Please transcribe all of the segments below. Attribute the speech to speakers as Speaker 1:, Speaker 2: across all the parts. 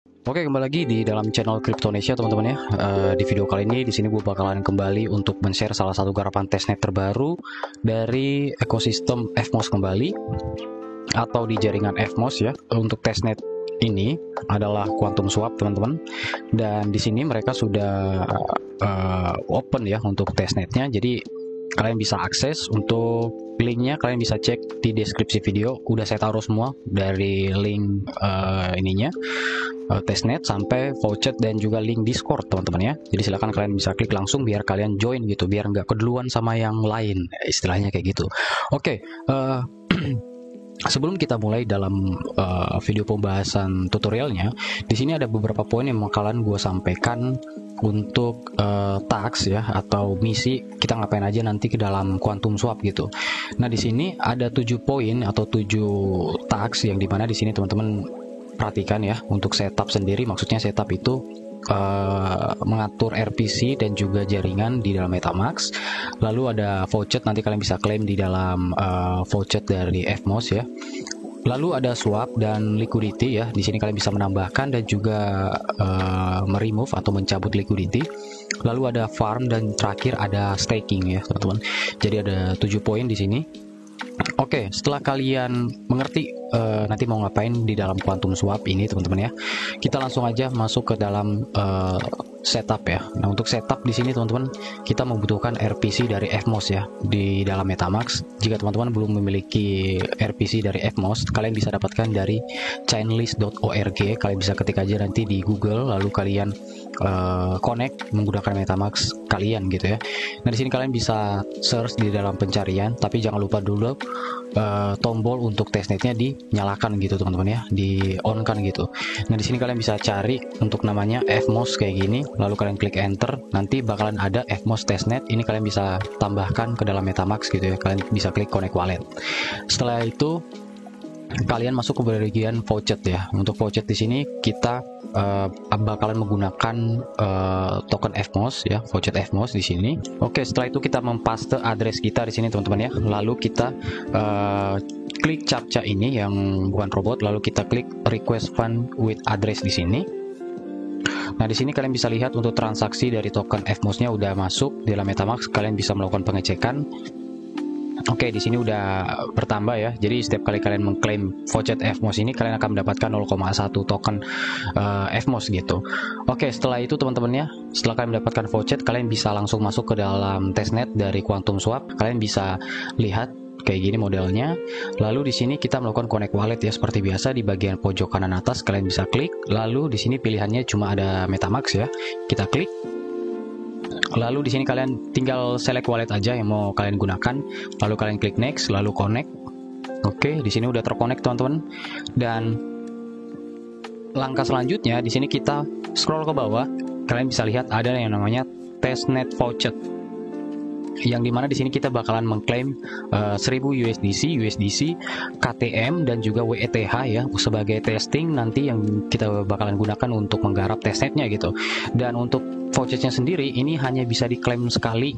Speaker 1: Oke, kembali lagi di dalam channel Cryptonesia teman-teman ya. Di video kali ini di sini gue bakalan kembali untuk men-share salah satu garapan testnet terbaru dari ekosistem FMOS kembali atau di jaringan FMOS ya. Untuk testnet ini adalah Quantum Swap teman-teman, dan di sini mereka sudah open ya untuk testnetnya. Jadi kalian bisa akses. Untuk linknya kalian bisa cek di deskripsi video, udah saya taruh semua dari link ininya, testnet sampai voucher dan juga link Discord teman-teman ya. Jadi silahkan kalian bisa klik langsung biar kalian join gitu, biar nggak keduluan sama yang lain, istilahnya kayak gitu. Oke, sebelum kita mulai dalam video pembahasan tutorialnya, di sini ada beberapa poin yang bakalan gue sampaikan untuk task ya atau misi kita ngapain aja nanti ke dalam Quantum Swap gitu. Nah di sini ada 7 poin atau 7 task yang dimana di sini teman-teman perhatikan ya. Untuk setup sendiri, maksudnya setup itu mengatur RPC dan juga jaringan di dalam MetaMask. Lalu ada voucher, nanti kalian bisa klaim di dalam voucher dari FMOS ya. Lalu ada swap dan liquidity ya. Di sini kalian bisa menambahkan dan juga meremove atau mencabut liquidity. Lalu ada farm dan terakhir ada staking ya teman-teman. Jadi ada 7 poin di sini. Oke, setelah kalian mengerti nanti mau ngapain di dalam Quantum Swap ini teman-teman ya, kita langsung aja masuk ke dalam setup ya. Nah untuk setup di sini teman-teman, kita membutuhkan RPC dari FMOS ya di dalam MetaMask. Jika teman-teman belum memiliki RPC dari FMOS, kalian bisa dapatkan dari chainlist.org. Kalian bisa ketik aja nanti di Google, lalu kalian connect menggunakan MetaMask kalian gitu ya. Nah di sini kalian bisa search di dalam pencarian, tapi jangan lupa dulu tombol untuk testnetnya dinyalakan gitu teman-teman ya, di on kan gitu. Nah di sini kalian bisa cari untuk namanya FMOS kayak gini, lalu kalian klik enter, nanti bakalan ada FMOS testnet. Ini kalian bisa tambahkan ke dalam MetaMask gitu ya. Kalian bisa klik connect wallet. Setelah itu kalian masuk ke bagian voucher ya. Untuk voucher di sini kita bakalan menggunakan token FMOS ya, voucher FMOS di sini. Oke, setelah itu kita mempaste address kita di sini teman-teman ya. Lalu kita klik captcha ini yang bukan robot, lalu kita klik request fund with address di sini. Nah di sini kalian bisa lihat untuk transaksi dari token FMOS-nya udah masuk di dalam MetaMask. Kalian bisa melakukan pengecekan. Oke, di sini udah bertambah ya. Jadi setiap kali kalian mengklaim voucher FMOS ini, kalian akan mendapatkan 0,1 token FMOS gitu. Oke, setelah itu teman-teman ya, setelah kalian mendapatkan voucher, kalian bisa langsung masuk ke dalam testnet dari Quantum Swap. Kalian bisa lihat kayak gini modelnya. Lalu di sini kita melakukan connect wallet ya, seperti biasa di bagian pojok kanan atas kalian bisa klik. Lalu di sini pilihannya cuma ada MetaMask ya. Kita klik. Lalu di sini kalian tinggal select wallet aja yang mau kalian gunakan. Lalu kalian klik next, lalu connect. Oke, di sini udah terkonek teman-teman. Dan langkah selanjutnya di sini kita scroll ke bawah. Kalian bisa lihat ada yang namanya testnet voucher, yang dimana di sini kita bakalan mengklaim 1000 USDC, KTM dan juga WETH ya sebagai testing nanti yang kita bakalan gunakan untuk menggarap testnetnya gitu. Dan untuk vouchernya sendiri ini hanya bisa diklaim sekali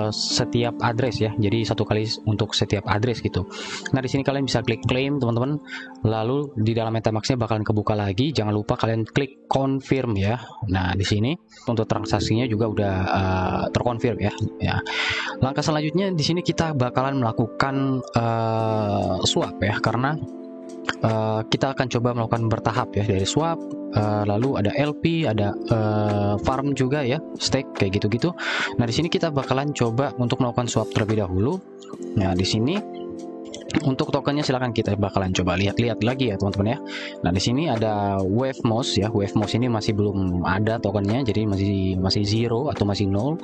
Speaker 1: setiap address ya, jadi satu kali untuk setiap address gitu. Nah di sini kalian bisa klik claim teman-teman, lalu di dalam MetaMask-nya bakalan kebuka lagi. Jangan lupa kalian klik confirm ya. Nah di sini untuk transaksinya juga udah terkonfirm ya. Langkah selanjutnya di sini kita bakalan melakukan swap ya, karena kita akan coba melakukan bertahap ya, dari swap, lalu ada LP, ada farm juga ya, stake kayak gitu-gitu. Nah di sini kita bakalan coba untuk melakukan swap terlebih dahulu. Nah di sini untuk tokennya silahkan kita bakalan coba lihat-lihat lagi ya teman-teman ya. Nah di sini ada WaveMOS ya. WaveMOS ini masih belum ada tokennya, jadi masih zero atau masih nol.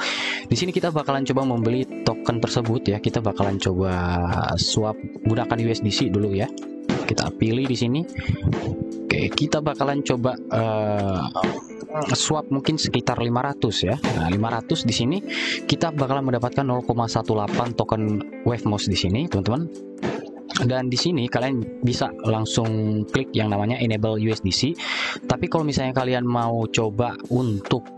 Speaker 1: Di sini kita bakalan coba membeli token tersebut ya. Kita bakalan coba swap gunakan USDC dulu ya. Kita pilih di sini. Oke, kita bakalan coba swap mungkin sekitar 500 ya. Nah, 500 di sini kita bakalan mendapatkan 0,18 token WaveMOS di sini, teman-teman. Dan di sini kalian bisa langsung klik yang namanya enable USDC. Tapi kalau misalnya kalian mau coba untuk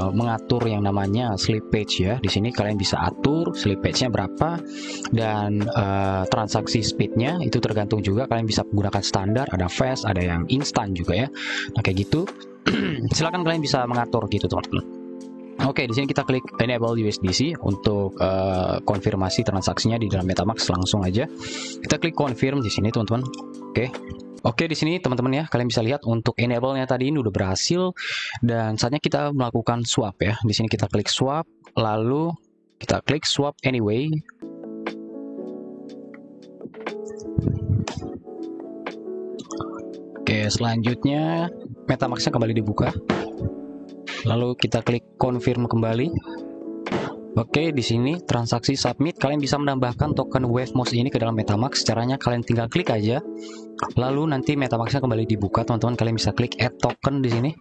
Speaker 1: mengatur yang namanya slippage ya. Di sini kalian bisa atur slippage-nya berapa, dan transaksi speed-nya itu tergantung juga. Kalian bisa menggunakan standar, ada fast, ada yang instan juga ya. Nah kayak gitu. Silakan kalian bisa mengatur gitu teman-teman. Oke, di sini kita klik enable USDC untuk konfirmasi transaksinya di dalam MetaMask. Langsung aja kita klik confirm di sini teman-teman. Oke, di sini teman-teman ya, kalian bisa lihat untuk enable-nya tadi ini udah berhasil, dan saatnya kita melakukan swap ya. Di sini kita klik swap, lalu kita klik swap anyway. Oke, selanjutnya MetaMask-nya kembali dibuka. Lalu kita klik confirm kembali. Oke, di sini transaksi submit, kalian bisa menambahkan token WaveMoss ini ke dalam MetaMask. Caranya kalian tinggal klik aja. Lalu nanti MetaMask-nya kembali dibuka, teman-teman. Kalian bisa klik add token di sini.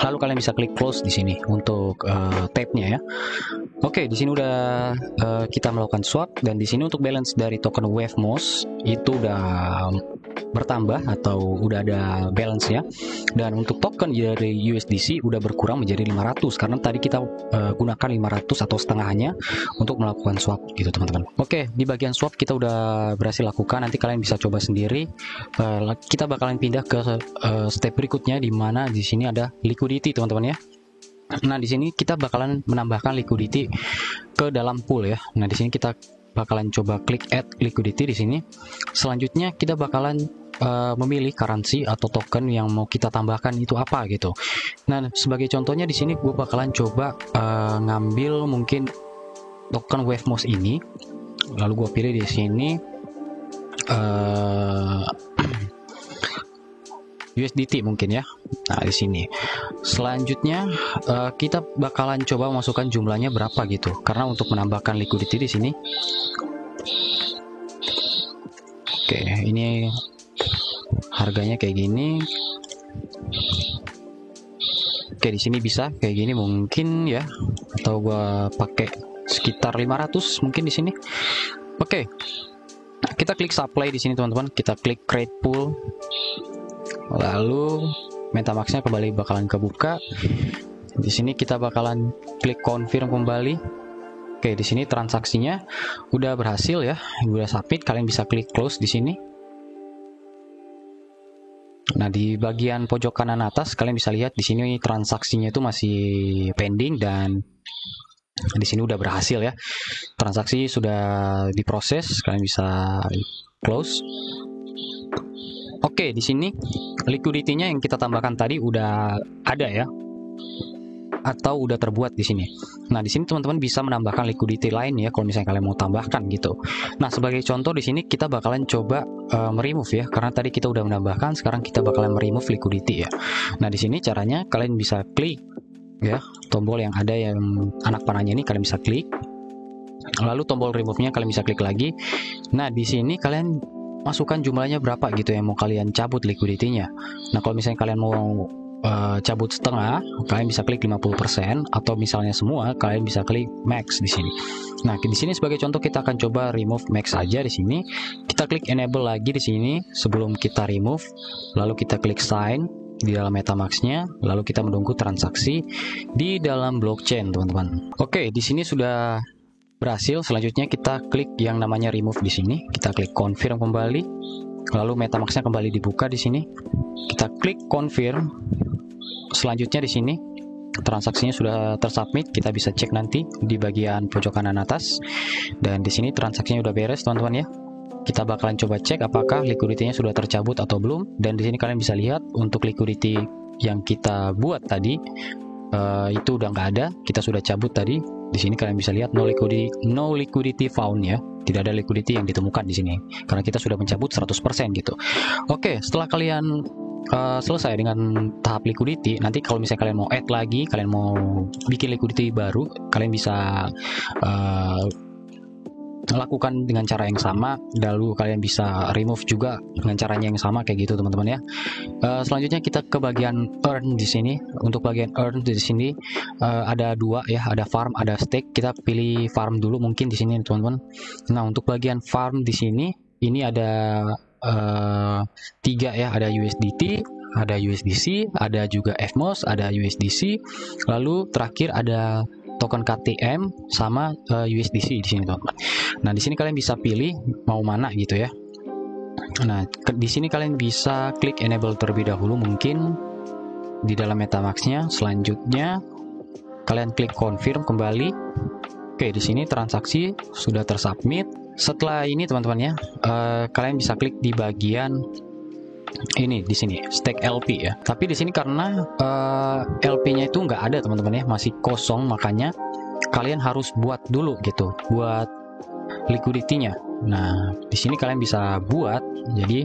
Speaker 1: Lalu kalian bisa klik close di sini untuk tab-nya ya. Oke, di sini udah kita melakukan swap, dan di sini untuk balance dari token WaveMoss itu udah bertambah atau udah ada balance-nya, dan untuk token dari USDC udah berkurang menjadi 500 karena tadi kita gunakan 500 atau setengahnya untuk melakukan swap gitu teman-teman. Oke, di bagian swap kita udah berhasil lakukan. Nanti kalian bisa coba sendiri. Kita bakalan pindah ke step berikutnya, di mana di sini ada liquidity teman-teman ya. Nah, di sini kita bakalan menambahkan liquidity ke dalam pool ya. Nah, di sini kita bakalan coba klik add liquidity di sini. Selanjutnya kita bakalan memilih currency atau token yang mau kita tambahkan itu apa gitu. Nah, sebagai contohnya di sini gue bakalan coba ngambil mungkin token WaveMoss ini. Lalu gue pilih di sini USDT mungkin ya. Nah, di sini. Selanjutnya kita bakalan coba masukkan jumlahnya berapa gitu. Karena untuk menambahkan liquidity di sini. Oke, ini harganya kayak gini. Oke, di sini bisa kayak gini mungkin ya. Atau gua pakai sekitar 500 mungkin di sini. Oke. Kita klik supply di sini teman-teman. Kita klik create pool. Lalu MetaMask-nya kembali bakalan kebuka. Di sini kita bakalan klik confirm kembali. Oke, di sini transaksinya udah berhasil ya, udah submit. Kalian bisa klik close di sini. Nah, di bagian pojok kanan atas kalian bisa lihat di sini transaksinya itu masih pending, dan di sini udah berhasil ya. Transaksi sudah diproses, kalian bisa close. Oke, di sini liquidity-nya yang kita tambahkan tadi udah ada ya, atau udah terbuat di sini. Nah, di sini teman-teman bisa menambahkan liquidity lain ya kalau misalnya kalian mau tambahkan gitu. Nah, sebagai contoh di sini kita bakalan coba meremove ya, karena tadi kita udah menambahkan, sekarang kita bakalan meremove liquidity ya. Nah, di sini caranya kalian bisa klik ya, tombol yang ada yang anak panahnya ini kalian bisa klik. Lalu tombol remove-nya kalian bisa klik lagi. Nah, di sini kalian masukkan jumlahnya berapa gitu yang mau kalian cabut liquidity-nya. Nah, kalau misalnya kalian mau cabut setengah, kalian bisa klik 50%, atau misalnya semua, kalian bisa klik max di sini. Nah, di sini sebagai contoh kita akan coba remove max saja di sini. Kita klik enable lagi di sini sebelum kita remove, lalu kita klik sign di dalam MetaMask-nya, lalu kita menunggu transaksi di dalam blockchain, teman-teman. Oke, di sini sudah berhasil. Selanjutnya kita klik yang namanya remove di sini. Kita klik confirm kembali. Lalu MetaMask-nya kembali dibuka di sini. Kita klik confirm. Selanjutnya di sini transaksinya sudah tersubmit. Kita bisa cek nanti di bagian pojok kanan atas. Dan di sini transaksinya udah beres, teman-teman ya. Kita bakalan coba cek apakah liquidity-nya sudah tercabut atau belum. Dan di sini kalian bisa lihat untuk liquidity yang kita buat tadi itu udah nggak ada, kita sudah cabut tadi. Di sini kalian bisa lihat no liquidity found ya, tidak ada liquidity yang ditemukan di sini karena kita sudah mencabut 100% gitu. Oke, setelah kalian selesai dengan tahap liquidity, nanti kalau misalnya kalian mau add lagi, kalian mau bikin liquidity baru, kalian bisa lakukan dengan cara yang sama, lalu kalian bisa remove juga dengan caranya yang sama kayak gitu teman-teman ya. Selanjutnya kita ke bagian earn di sini. Untuk bagian earn di sini ada dua ya, ada farm, ada stake. Kita pilih farm dulu mungkin di sini teman-teman. Nah, untuk bagian farm di sini ini ada tiga ya, ada USDT, ada USDC, ada juga FMOS, ada USDC, lalu terakhir ada token KTM sama USDC di sini teman-teman. Nah di sini kalian bisa pilih mau mana gitu ya. Nah di sini kalian bisa klik enable terlebih dahulu mungkin di dalam MetaMask-nya. Selanjutnya kalian klik confirm kembali. Oke, di sini transaksi sudah tersubmit. Setelah ini teman-teman ya, kalian bisa klik di bagian ini di sini stake LP ya. Tapi di sini karena LP-nya itu nggak ada teman-teman ya, masih kosong, makanya kalian harus buat dulu gitu, buat liquidity-nya. Nah, di sini kalian bisa buat. Jadi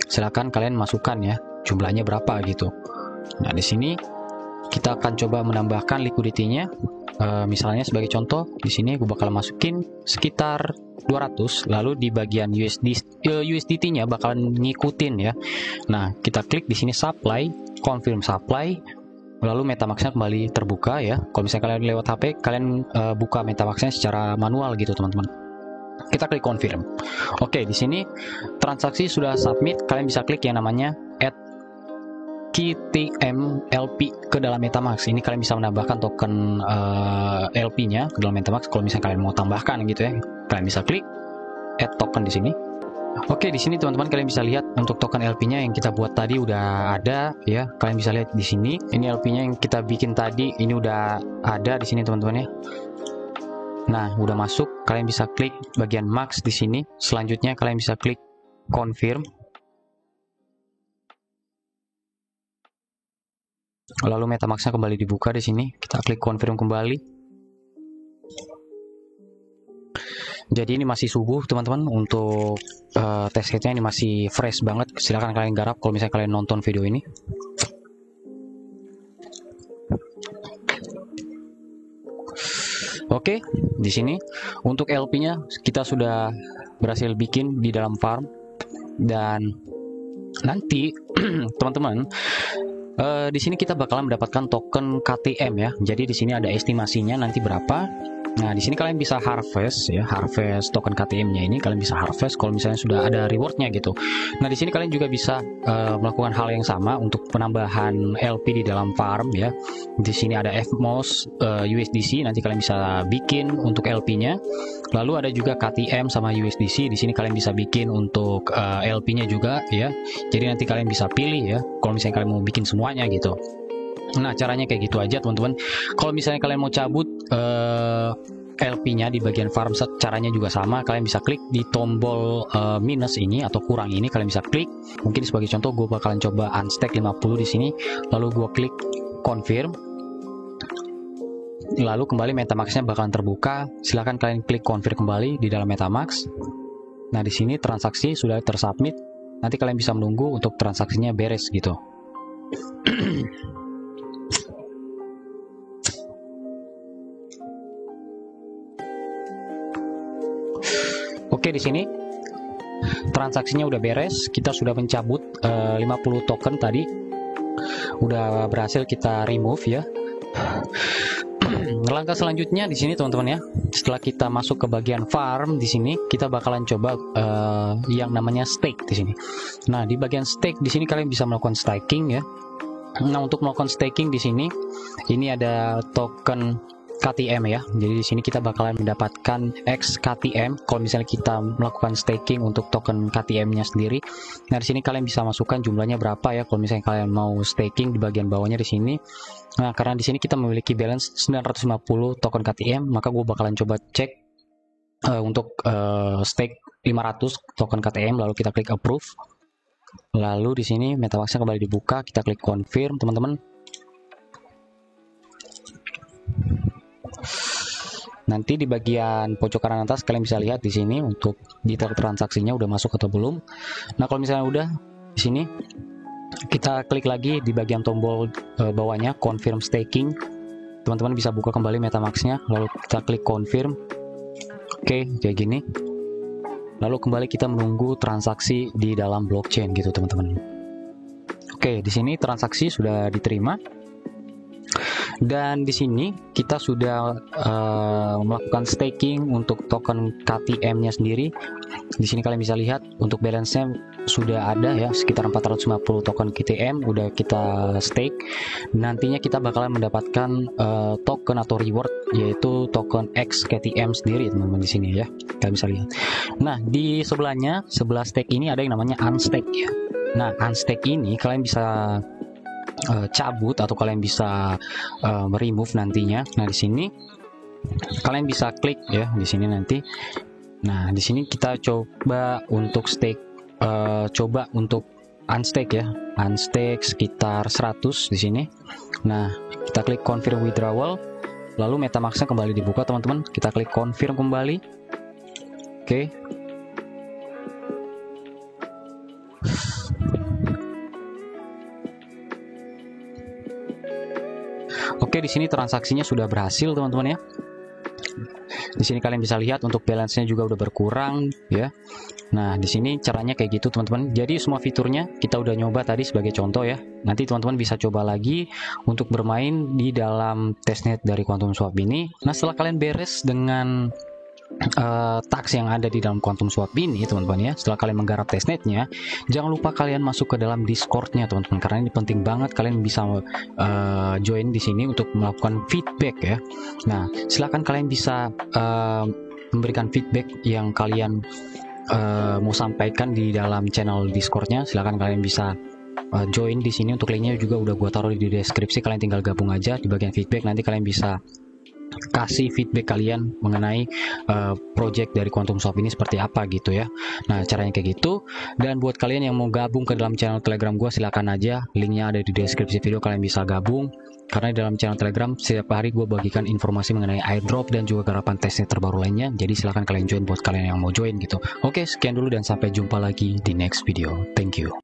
Speaker 1: silakan kalian masukkan ya jumlahnya berapa gitu. Nah, di sini kita akan coba menambahkan liquidity-nya. Misalnya sebagai contoh di sini gue bakal masukin sekitar 200, lalu di bagian USDT-nya bakalan ngikutin ya. Nah kita klik di sini supply, confirm supply, lalu MetaMask-nya kembali terbuka ya. Kalau misalnya kalian lewat HP, kalian buka MetaMask-nya secara manual gitu teman-teman. Kita klik confirm. Oke, di sini transaksi sudah submit. Kalian bisa klik yang namanya add KTM LP ke dalam MetaMask. Ini kalian bisa menambahkan token LP-nya ke dalam MetaMask. Kalau misalnya kalian mau tambahkan gitu ya, kalian bisa klik add token di sini. Oke, di sini teman-teman kalian bisa lihat untuk token LP-nya yang kita buat tadi udah ada ya. Kalian bisa lihat di sini. Ini LP-nya yang kita bikin tadi, ini udah ada di sini teman-teman ya. Nah, udah masuk. Kalian bisa klik bagian max di sini. Selanjutnya kalian bisa klik confirm. Lalu MetaMask-nya kembali dibuka di sini. Kita klik confirm kembali. Jadi ini masih subuh teman-teman untuk test case-nya, ini masih fresh banget. Silahkan kalian garap kalau misalnya kalian nonton video ini. Oke, di sini untuk LP-nya kita sudah berhasil bikin di dalam farm, dan nanti teman-teman di sini kita bakalan mendapatkan token KTM ya. Jadi di sini ada estimasinya nanti berapa. Nah, di sini kalian bisa harvest ya, harvest token KTM-nya ini kalian bisa harvest kalau misalnya sudah ada reward-nya gitu. Nah, di sini kalian juga bisa melakukan hal yang sama untuk penambahan LP di dalam farm ya. Di sini ada FMOS, USDC, nanti kalian bisa bikin untuk LP-nya. Lalu ada juga KTM sama USDC. Di sini kalian bisa bikin untuk LP-nya juga ya. Jadi nanti kalian bisa pilih ya kalau misalnya kalian mau bikin semuanya gitu. Nah, caranya kayak gitu aja teman-teman. Kalau misalnya kalian mau cabut LP-nya di bagian farm, caranya juga sama. Kalian bisa klik di tombol minus ini atau kurang ini, kalian bisa klik. Mungkin sebagai contoh gue bakalan coba unstack 50 di sini, lalu gue klik confirm. Lalu kembali MetaMask-nya bakalan terbuka. Silahkan kalian klik confirm kembali di dalam MetaMask. Nah, di sini transaksi sudah tersubmit. Nanti kalian bisa menunggu untuk transaksinya beres gitu. Oke, di sini transaksinya udah beres. Kita sudah mencabut 50 token tadi. Udah berhasil kita remove ya. Langkah selanjutnya di sini teman-teman ya. Setelah kita masuk ke bagian farm di sini, kita bakalan coba yang namanya stake di sini. Nah, di bagian stake di sini kalian bisa melakukan staking ya. Nah, untuk melakukan staking di sini, ini ada token KTM ya. Jadi di sini kita bakalan mendapatkan X KTM kalau misalnya kita melakukan staking untuk token KTM-nya sendiri. Nah, di sini kalian bisa masukkan jumlahnya berapa ya kalau misalnya kalian mau staking di bagian bawahnya di sini. Nah, karena di sini kita memiliki balance 950 token KTM, maka gue bakalan coba cek untuk stake 500 token KTM, lalu kita klik approve. Lalu di sini MetaMask-nya kembali dibuka, kita klik confirm teman-teman. Nanti di bagian pojok kanan atas kalian bisa lihat di sini untuk detail transaksinya udah masuk atau belum. Nah, kalau misalnya udah di sini kita klik lagi di bagian tombol bawahnya confirm staking. Teman-teman bisa buka kembali MetaMask-nya, lalu kita klik confirm. Oke, kayak gini. Lalu kembali kita menunggu transaksi di dalam blockchain gitu teman-teman. Oke, di sini transaksi sudah diterima. Dan di sini kita sudah melakukan staking untuk token KTM-nya sendiri. Di sini kalian bisa lihat untuk balance-nya sudah ada ya, sekitar 450 token KTM udah kita stake. Nantinya kita bakalan mendapatkan token atau reward, yaitu token X KTM sendiri teman-teman di sini ya. Kalian bisa lihat. Nah, di sebelahnya, sebelah stake ini ada yang namanya unstake ya. Nah, unstake ini kalian bisa cabut atau kalian bisa remove nantinya. Nah, di sini kalian bisa klik ya di sini nanti. Nah, di sini kita coba untuk stake, coba untuk unstake ya. Unstake sekitar 100 di sini. Nah, kita klik confirm withdrawal, lalu MetaMask-nya kembali dibuka teman-teman. Kita klik confirm kembali. Oke. Oke, di sini transaksinya sudah berhasil teman-teman ya. Di sini kalian bisa lihat untuk balance-nya juga udah berkurang ya. Nah, di sini caranya kayak gitu teman-teman. Jadi semua fiturnya kita udah nyoba tadi sebagai contoh ya. Nanti teman-teman bisa coba lagi untuk bermain di dalam testnet dari Quantum Swap ini. Nah, setelah kalian beres dengan tax yang ada di dalam Quantum Swap ini teman-teman ya, setelah kalian menggarap testnetnya, jangan lupa kalian masuk ke dalam Discord-nya teman-teman, karena ini penting banget. Kalian bisa join di sini untuk melakukan feedback ya. Nah, silakan kalian bisa memberikan feedback yang kalian mau sampaikan di dalam channel Discord-nya. Silakan kalian bisa join di sini. Untuk linknya juga udah gua taruh di deskripsi, kalian tinggal gabung aja di bagian feedback. Nanti kalian bisa kasih feedback kalian mengenai project dari Quantum Swap ini seperti apa gitu ya. Nah, caranya kayak gitu. Dan buat kalian yang mau gabung ke dalam channel Telegram gue, silakan aja, linknya ada di deskripsi video. Kalian bisa gabung, karena di dalam channel Telegram setiap hari gue bagikan informasi mengenai airdrop dan juga garapan testnet terbaru lainnya. Jadi silakan kalian join buat kalian yang mau join gitu. Oke, sekian dulu dan sampai jumpa lagi di next video. Thank you.